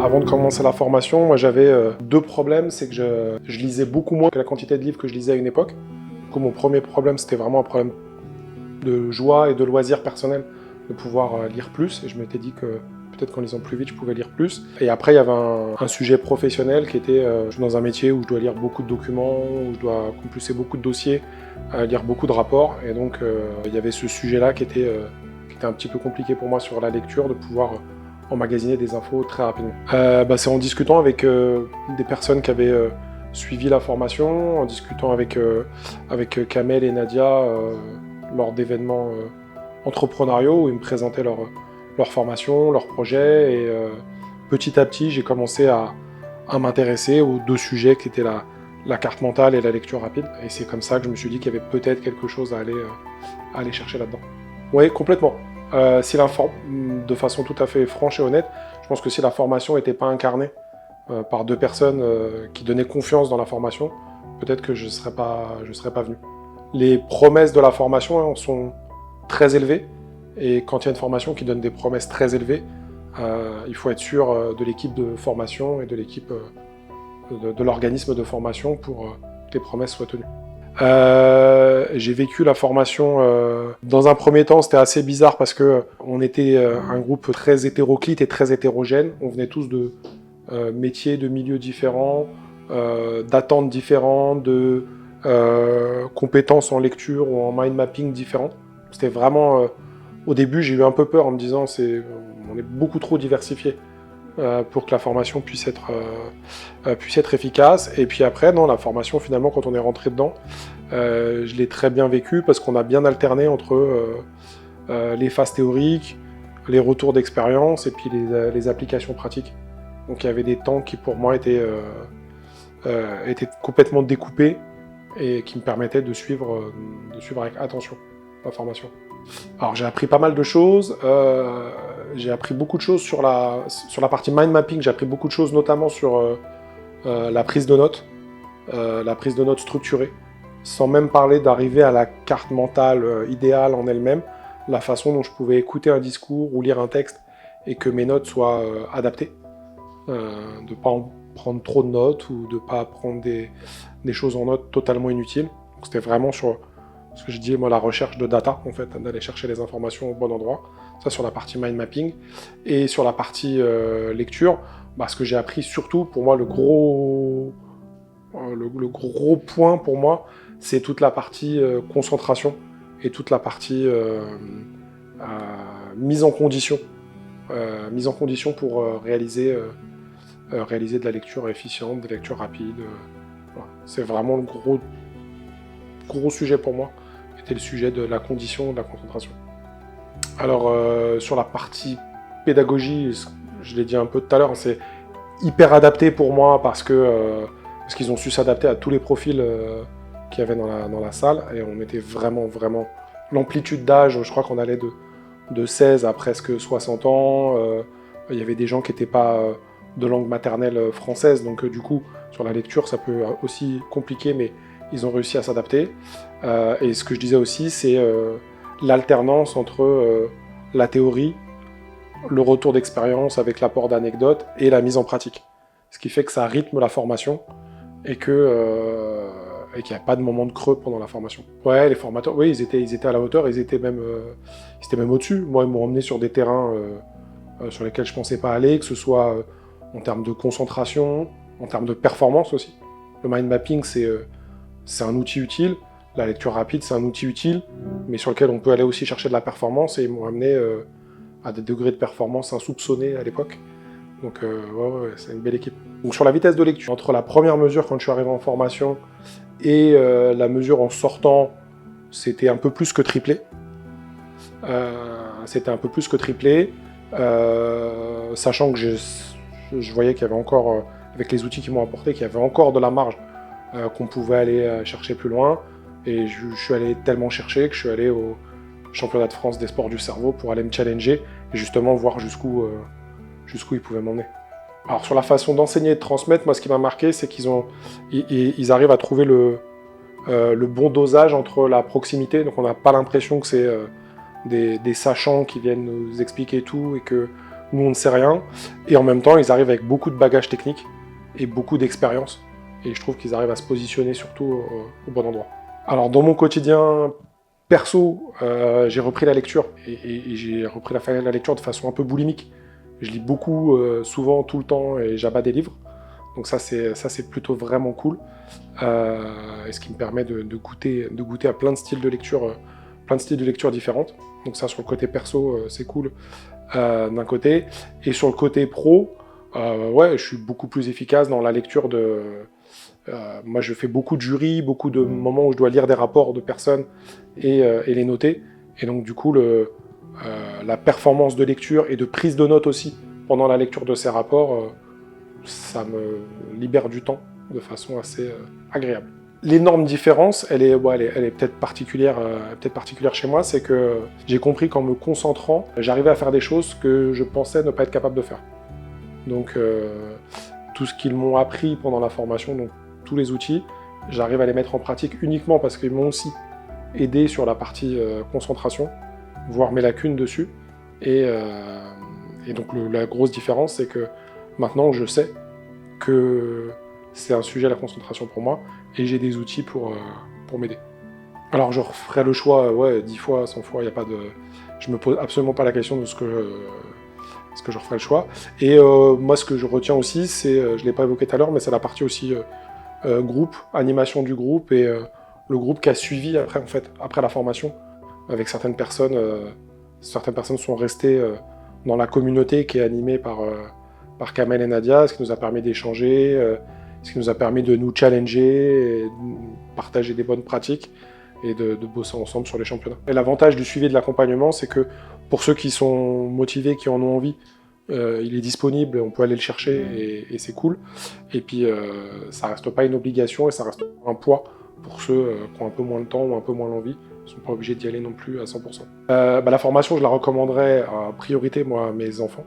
Avant de commencer la formation, moi j'avais deux problèmes, c'est que je lisais beaucoup moins que la quantité de livres que je lisais à une époque. Du coup, mon premier problème, c'était vraiment un problème de joie et de loisir personnel, de pouvoir lire plus, et je m'étais dit que peut-être qu'en lisant plus vite, je pouvais lire plus. Et après, il y avait un sujet professionnel qui était, je suis dans un métier où je dois lire beaucoup de documents, où je dois compulser beaucoup de dossiers, lire beaucoup de rapports, et donc il y avait ce sujet-là qui était un petit peu compliqué pour moi sur la lecture, de pouvoir emmagasiner des infos très rapidement. C'est en discutant avec des personnes qui avaient suivi la formation, en discutant avec Kamel et Nadia lors d'événements entrepreneuriaux où ils me présentaient leur formation, leurs projets, et petit à petit j'ai commencé à m'intéresser aux deux sujets qui étaient la carte mentale et la lecture rapide, et c'est comme ça que je me suis dit qu'il y avait peut-être quelque chose à aller chercher là-dedans. Oui, complètement. De façon tout à fait franche et honnête, je pense que si la formation n'était pas incarnée par deux personnes qui donnaient confiance dans la formation, peut-être que je ne serais pas venu. Les promesses de la formation sont très élevées, et quand il y a une formation qui donne des promesses très élevées, il faut être sûr de l'équipe de formation et de l'équipe de l'organisme de formation pour que les promesses soient tenues. J'ai vécu la formation, dans un premier temps c'était assez bizarre parce que on était un groupe très hétéroclite et très hétérogène, on venait tous de métiers, de milieux différents, d'attentes différentes, de compétences en lecture ou en mind mapping différentes. C'était vraiment, au début j'ai eu un peu peur en me disant on est beaucoup trop diversifié pour que la formation puisse être efficace. Et puis après, non, la formation, finalement, quand on est rentré dedans, je l'ai très bien vécu parce qu'on a bien alterné entre les phases théoriques, les retours d'expérience et puis les applications pratiques. Donc il y avait des temps qui, pour moi, étaient complètement découpés et qui me permettaient de suivre avec attention la formation. Alors j'ai appris pas mal de choses, j'ai appris beaucoup de choses sur la partie mind mapping, j'ai appris beaucoup de choses notamment sur la prise de notes structurée, sans même parler d'arriver à la carte mentale idéale en elle-même, la façon dont je pouvais écouter un discours ou lire un texte et que mes notes soient adaptées, de ne pas en prendre trop de notes ou de ne pas prendre des choses en notes totalement inutiles. Donc, c'était vraiment sur ce que je dis, moi, la recherche de data, en fait, d'aller chercher les informations au bon endroit. Ça, sur la partie mind mapping. Et sur la partie lecture, ce que j'ai appris surtout, pour moi, le gros point pour moi, c'est toute la partie concentration et toute la partie mise en condition. Mise en condition pour réaliser de la lecture efficiente, de la lecture rapide. Voilà. C'est vraiment le gros sujet pour moi, était le sujet de la condition de la concentration. Alors, sur la partie pédagogie, je l'ai dit un peu tout à l'heure, c'est hyper adapté pour moi parce qu'ils ont su s'adapter à tous les profils qu'il y avait dans la salle, et on était vraiment l'amplitude d'âge, je crois qu'on allait de 16 à presque 60 ans, il y avait des gens qui n'étaient pas de langue maternelle française, donc du coup, sur la lecture, ça peut aussi compliquer, mais ils ont réussi à s'adapter. Et ce que je disais aussi, c'est l'alternance entre la théorie, le retour d'expérience avec l'apport d'anecdotes et la mise en pratique. Ce qui fait que ça rythme la formation et qu'il n'y a pas de moment de creux pendant la formation. Ouais, les formateurs, oui, ils étaient à la hauteur, ils étaient même au-dessus. Moi, ils m'ont emmené sur des terrains sur lesquels je ne pensais pas aller, que ce soit en termes de concentration, en termes de performance aussi. Le mind mapping, c'est un outil utile. La lecture rapide, c'est un outil utile, mais sur lequel on peut aller aussi chercher de la performance, et ils m'ont amené à des degrés de performance insoupçonnés à l'époque. Donc ouais, c'est une belle équipe. Donc sur la vitesse de lecture, entre la première mesure quand je suis arrivé en formation et la mesure en sortant, c'était un peu plus que triplé. Sachant que je voyais qu'il y avait encore, avec les outils qu'ils m'ont apportés, qu'il y avait encore de la marge, qu'on pouvait aller chercher plus loin. Et je suis allé tellement chercher que je suis allé au championnat de France des sports du cerveau pour aller me challenger et justement voir jusqu'où ils pouvaient m'emmener. Alors sur la façon d'enseigner et de transmettre, moi ce qui m'a marqué, c'est qu'ils arrivent à trouver le bon dosage entre la proximité, donc on n'a pas l'impression que c'est des sachants qui viennent nous expliquer tout et que nous on ne sait rien, et en même temps ils arrivent avec beaucoup de bagages techniques et beaucoup d'expérience, et je trouve qu'ils arrivent à se positionner surtout au bon endroit. Alors dans mon quotidien perso, j'ai repris la lecture, et j'ai repris la lecture de façon un peu boulimique. Je lis beaucoup, souvent, tout le temps, et j'abats des livres. Donc ça c'est plutôt vraiment cool. Et ce qui me permet de goûter à plein de styles de lecture différentes. Donc ça, sur le côté perso, c'est cool d'un côté. Et sur le côté pro, ouais, je suis beaucoup plus efficace dans la lecture de... moi, je fais beaucoup de jurys, beaucoup de moments où je dois lire des rapports de personnes et les noter. Et donc, du coup, la performance de lecture et de prise de notes aussi pendant la lecture de ces rapports, ça me libère du temps de façon assez agréable. L'énorme différence, elle est peut-être particulière chez moi, c'est que j'ai compris qu'en me concentrant, j'arrivais à faire des choses que je pensais ne pas être capable de faire. Donc, tout ce qu'ils m'ont appris pendant la formation, donc tous les outils, j'arrive à les mettre en pratique uniquement parce qu'ils m'ont aussi aidé sur la partie concentration, voir mes lacunes dessus. Et donc la grosse différence, c'est que maintenant je sais que c'est un sujet, la concentration pour moi, et j'ai des outils pour m'aider. Alors je referai le choix, ouais, 10 fois, 100 fois, il y a pas de... Je me pose absolument pas la question de ce que je referai le choix. Et moi, ce que je retiens aussi, c'est, je l'ai pas évoqué tout à l'heure, mais c'est la partie aussi groupe, animation du groupe, et le groupe qui a suivi après la formation, avec certaines personnes sont restées dans la communauté qui est animée par Kamel et Nadia, ce qui nous a permis d'échanger, ce qui nous a permis de nous challenger, et de partager des bonnes pratiques, et de bosser ensemble sur les championnats. Et l'avantage du suivi de l'accompagnement, c'est que pour ceux qui sont motivés, qui en ont envie, il est disponible, on peut aller le chercher, et c'est cool. Et puis, ça reste pas une obligation, et ça reste un poids pour ceux qui ont un peu moins de temps ou un peu moins l'envie. Ils ne sont pas obligés d'y aller non plus à 100%. La formation, je la recommanderais en priorité, moi, à mes enfants,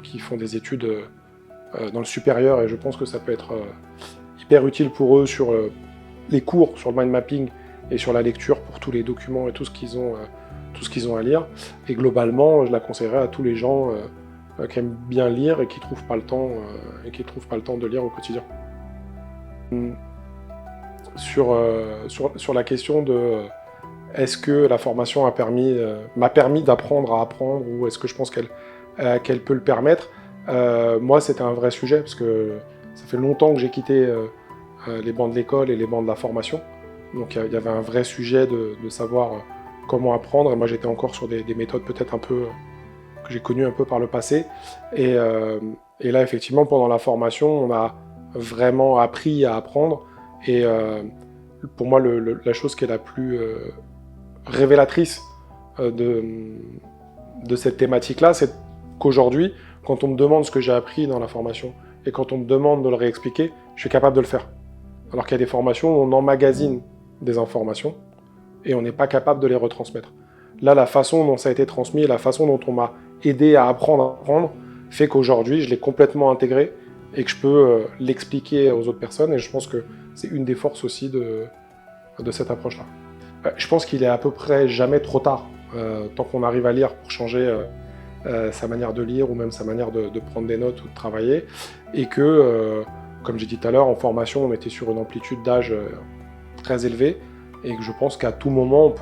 qui font des études dans le supérieur, et je pense que ça peut être hyper utile pour eux sur les cours, sur le mind mapping, et sur la lecture pour tous les documents et tout ce qu'ils ont à lire. Et globalement, je la conseillerais à tous les gens qui aiment bien lire et qui trouvent pas le temps de lire au quotidien. Sur la question de est-ce que la formation m'a permis d'apprendre à apprendre, ou est-ce que je pense qu'elle peut le permettre, moi c'était un vrai sujet, parce que ça fait longtemps que j'ai quitté les bancs de l'école et les bancs de la formation. Donc il y avait un vrai sujet de savoir comment apprendre, et moi j'étais encore sur des méthodes peut-être un peu que j'ai connues un peu par le passé. Et là effectivement pendant la formation, on a vraiment appris à apprendre, et pour moi la chose qui est la plus révélatrice de cette thématique-là, c'est qu'aujourd'hui, quand on me demande ce que j'ai appris dans la formation, et quand on me demande de le réexpliquer, je suis capable de le faire. Alors qu'il y a des formations où on emmagasine des informations et on n'est pas capable de les retransmettre. Là, la façon dont ça a été transmis, la façon dont on m'a aidé à apprendre, fait qu'aujourd'hui, je l'ai complètement intégré et que je peux l'expliquer aux autres personnes, et je pense que c'est une des forces aussi de cette approche-là. Je pense qu'il est à peu près jamais trop tard, tant qu'on arrive à lire, pour changer sa manière de lire, ou même sa manière de prendre des notes ou de travailler, et que comme j'ai dit tout à l'heure, en formation, on était sur une amplitude d'âge très élevée, et que je pense qu'à tout moment,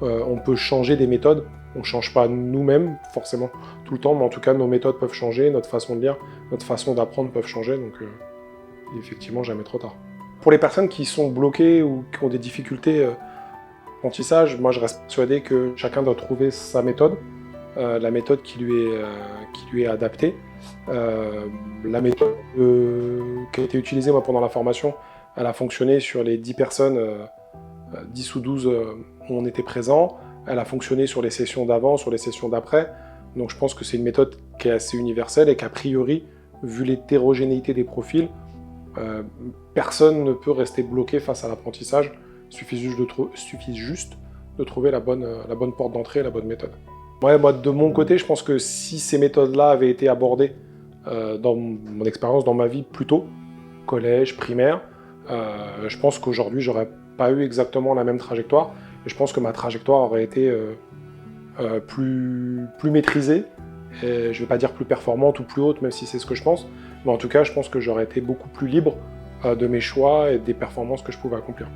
on peut changer des méthodes. On ne change pas nous-mêmes, forcément, tout le temps, mais en tout cas, nos méthodes peuvent changer, notre façon de lire, notre façon d'apprendre peuvent changer, donc effectivement, jamais trop tard. Pour les personnes qui sont bloquées ou qui ont des difficultés d'apprentissage, moi, je reste persuadé que chacun doit trouver sa méthode, la méthode qui lui est adaptée. La méthode qui a été utilisée moi, pendant la formation, elle a fonctionné sur les 10 personnes, 10 ou 12 où on était présent. Elle a fonctionné sur les sessions d'avant, sur les sessions d'après. Donc je pense que c'est une méthode qui est assez universelle, et qu'a priori, vu l'hétérogénéité des profils, personne ne peut rester bloqué face à l'apprentissage. Il suffit juste de trouver la bonne porte d'entrée, la bonne méthode. Ouais, moi, de mon côté, je pense que si ces méthodes-là avaient été abordées dans mon expérience, dans ma vie plus tôt, collège, primaire, je pense qu'aujourd'hui, j'aurais pas eu exactement la même trajectoire. Et je pense que ma trajectoire aurait été plus maîtrisée, Et je ne vais pas dire plus performante ou plus haute, même si c'est ce que je pense, mais en tout cas, je pense que j'aurais été beaucoup plus libre de mes choix et des performances que je pouvais accomplir.